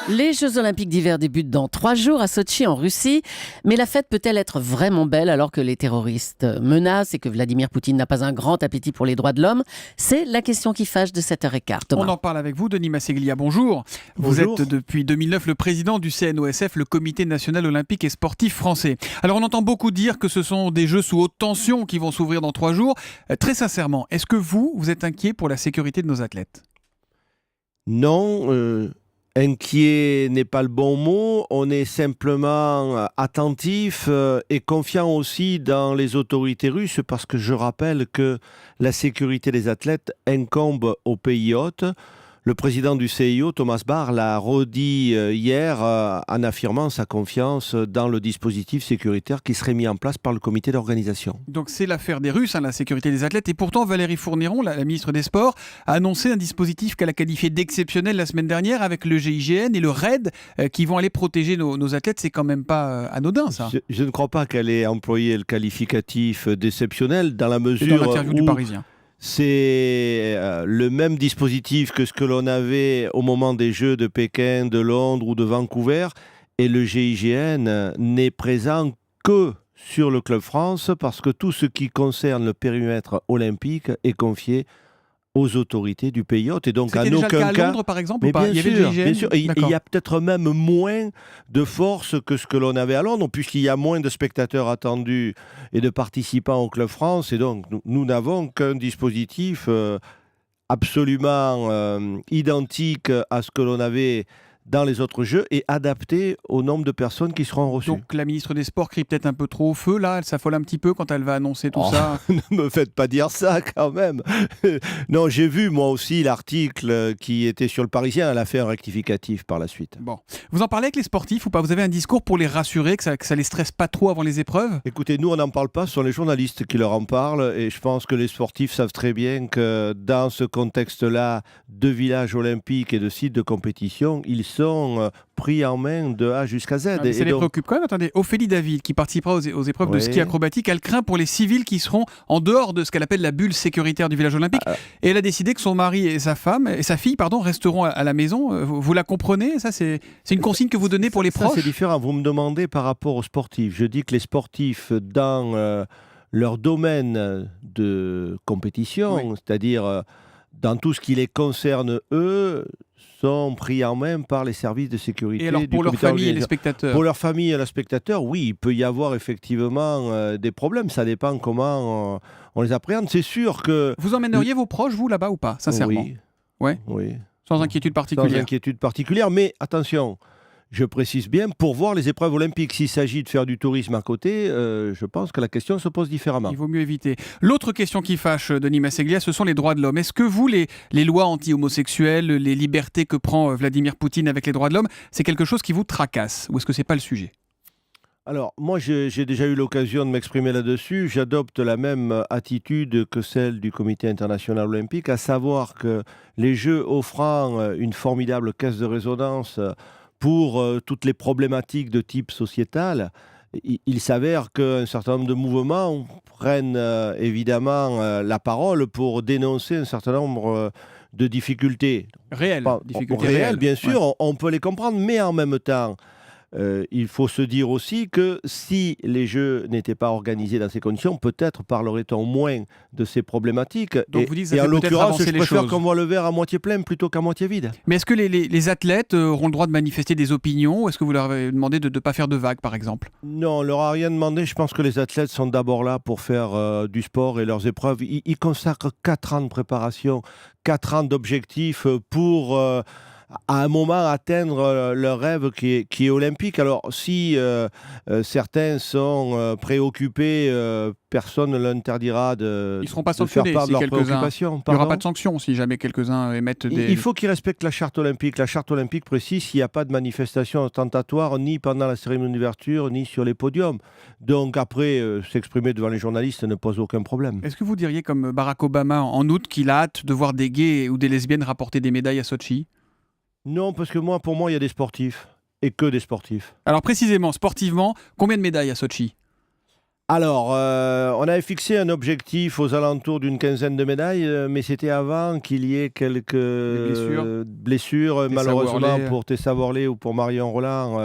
Les Jeux Olympiques d'hiver débutent dans 3 jours à Sotchi en Russie. Mais la fête peut-elle être vraiment belle alors que les terroristes menacent et que Vladimir Poutine n'a pas un grand appétit pour les droits de l'homme? C'est la question qui fâche de 7h15. Thomas. On en parle avec vous, Denis Masseglia. Bonjour. Vous êtes depuis 2009 le président du CNOSF, le Comité national olympique et sportif français. Alors on entend beaucoup dire que ce sont des Jeux sous haute tension qui vont s'ouvrir dans 3 jours. Très sincèrement, est-ce que vous êtes inquiet pour la sécurité de nos athlètes? Non, inquiet n'est pas le bon mot. On est simplement attentif et confiant aussi dans les autorités russes parce que je rappelle que la sécurité des athlètes incombe aux pays hôtes. Le président du CIO, Thomas Bach, l'a redit hier en affirmant sa confiance dans le dispositif sécuritaire qui serait mis en place par le comité d'organisation. Donc c'est l'affaire des Russes, la sécurité des athlètes. Et pourtant, Valérie Fourniron, la ministre des Sports, a annoncé un dispositif qu'elle a qualifié d'exceptionnel la semaine dernière avec le GIGN et le RAID qui vont aller protéger nos athlètes. C'est quand même pas anodin, ça. Je ne crois pas qu'elle ait employé le qualificatif d'exceptionnel dans la mesure dans l'interview où du Parisien. C'est le même dispositif que ce que l'on avait au moment des Jeux de Pékin, de Londres ou de Vancouver. Et le GIGN n'est présent que sur le Club France parce que tout ce qui concerne le périmètre olympique est confié aux autorités du pays hôte. Et donc, c'était déjà le cas à Londres, par exemple, ou pas? Il y avait le GIGN. Bien sûr. Il y a peut-être même moins de force que ce que l'on avait à Londres, puisqu'il y a moins de spectateurs attendus et de participants au Club France. Et donc, nous n'avons qu'un dispositif absolument identique à ce que l'on avait dans les autres jeux et adapté au nombre de personnes qui seront reçues. Donc la ministre des Sports crie peut-être un peu trop au feu, là, elle s'affole un petit peu quand elle va annoncer tout ça. Ne me faites pas dire ça quand même. Non, j'ai vu moi aussi l'article qui était sur le Parisien, elle a fait un rectificatif par la suite. Bon. Vous en parlez avec les sportifs ou pas? Vous avez un discours pour les rassurer, que ça les stresse pas trop avant les épreuves? Écoutez, nous on n'en parle pas, ce sont les journalistes qui leur en parlent et je pense que les sportifs savent très bien que dans ce contexte-là de village olympique et de site de compétition, ils sont pris en main de A jusqu'à Z. Ah, ça les préoccupe quand même. Attendez, Ophélie David, qui participera aux épreuves de ski acrobatique, elle craint pour les civils qui seront en dehors de ce qu'elle appelle la bulle sécuritaire du village olympique. Et elle a décidé que son mari et sa fille resteront à la maison. Vous la comprenez? Ça, c'est une consigne que vous donnez pour les proches? Ça, c'est différent. Vous me demandez par rapport aux sportifs. Je dis que les sportifs, dans leur domaine de compétition, c'est-à-dire dans tout ce qui les concerne eux, sont pris en main par les services de sécurité. Et alors pour leur famille et les spectateurs? Pour leur famille et les spectateurs, oui, il peut y avoir effectivement des problèmes. Ça dépend comment on les appréhende. C'est sûr que... Vous emmèneriez vos proches, vous, là-bas ou pas, sincèrement? Oui. Ouais. Oui. Sans inquiétude particulière? Sans inquiétude particulière, mais attention, je précise bien, pour voir les épreuves olympiques, s'il s'agit de faire du tourisme à côté, je pense que la question se pose différemment. Il vaut mieux éviter. L'autre question qui fâche, Denis Masseglia, ce sont les droits de l'homme. Est-ce que vous, les lois anti-homosexuelles, les libertés que prend Vladimir Poutine avec les droits de l'homme, c'est quelque chose qui vous tracasse? Ou est-ce que ce n'est pas le sujet? Alors, moi, j'ai déjà eu l'occasion de m'exprimer là-dessus. J'adopte la même attitude que celle du Comité international olympique, à savoir que les Jeux offrant une formidable caisse de résonance pour toutes les problématiques de type sociétal, il s'avère qu'un certain nombre de mouvements prennent évidemment la parole pour dénoncer un certain nombre de difficultés. Difficultés réelles, bien sûr, on peut les comprendre, mais en même temps, il faut se dire aussi que si les Jeux n'étaient pas organisés dans ces conditions, peut-être parlerait-on moins de ces problématiques. Donc vous dites que ça et en fait peut-être l'occurrence, avancer je les préfère choses. qu'on voit le verre à moitié plein plutôt qu'à moitié vide. Mais est-ce que les athlètes auront le droit de manifester des opinions? Ou est-ce que vous leur avez demandé de ne pas faire de vagues, par exemple? Non, on leur a rien demandé. Je pense que les athlètes sont d'abord là pour faire du sport et leurs épreuves. Ils consacrent 4 ans de préparation, 4 ans d'objectifs pour... à un moment atteindre leur rêve qui est olympique. Alors si certains sont préoccupés, personne ne l'interdira de Ils ne seront pas faire sanctionnés part de si leurs quelques-uns... préoccupations. Il n'y aura pas Pardon. de sanction si jamais quelques-uns émettent des... Il faut qu'ils respectent la charte olympique. La charte olympique précise qu'il n'y a pas de manifestation attentatoire ni pendant la cérémonie d'ouverture, ni sur les podiums. Donc après, s'exprimer devant les journalistes ne pose aucun problème. Est-ce que vous diriez, comme Barack Obama en août, qu'il a hâte de voir des gays ou des lesbiennes rapporter des médailles à Sotchi? Non, parce que pour moi, il y a des sportifs. Et que des sportifs. Alors précisément, sportivement, combien de médailles à Sotchi? Alors, on avait fixé un objectif aux alentours d'une quinzaine de médailles, mais c'était avant qu'il y ait quelques blessures. Tessa Malheureusement, Worley. pour Tessa Worley ou pour Marion Roland,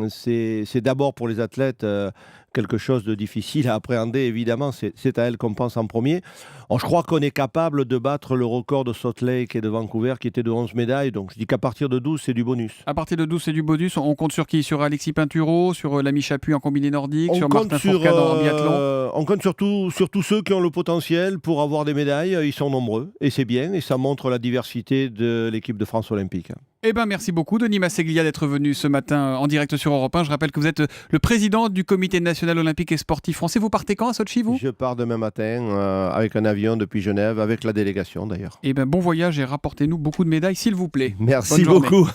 c'est d'abord pour les athlètes quelque chose de difficile à appréhender, évidemment. C'est à elles qu'on pense en premier. Je crois qu'on est capable de battre le record de Salt Lake et de Vancouver, qui était de 11 médailles. Donc, je dis qu'à partir de 12, c'est du bonus. À partir de 12, c'est du bonus. On compte sur qui? Sur Alexis Pinturo, sur Lamy Chapuis en combiné nordique, sur Martin Fourcade en biathlon? On compte sur tous ceux qui ont le potentiel pour avoir des médailles. Ils sont nombreux et c'est bien. Et ça montre la diversité de l'équipe de France olympique. Eh ben, merci beaucoup, Denis Masseglia, d'être venu ce matin en direct sur Europe 1. Je rappelle que vous êtes le président du Comité national olympique et sportif français. Vous partez quand à Sotchi, vous? Je pars demain matin avec un avion depuis Genève, avec la délégation d'ailleurs. Eh ben, bon voyage et rapportez-nous beaucoup de médailles, s'il vous plaît. Merci Bonne journée. beaucoup.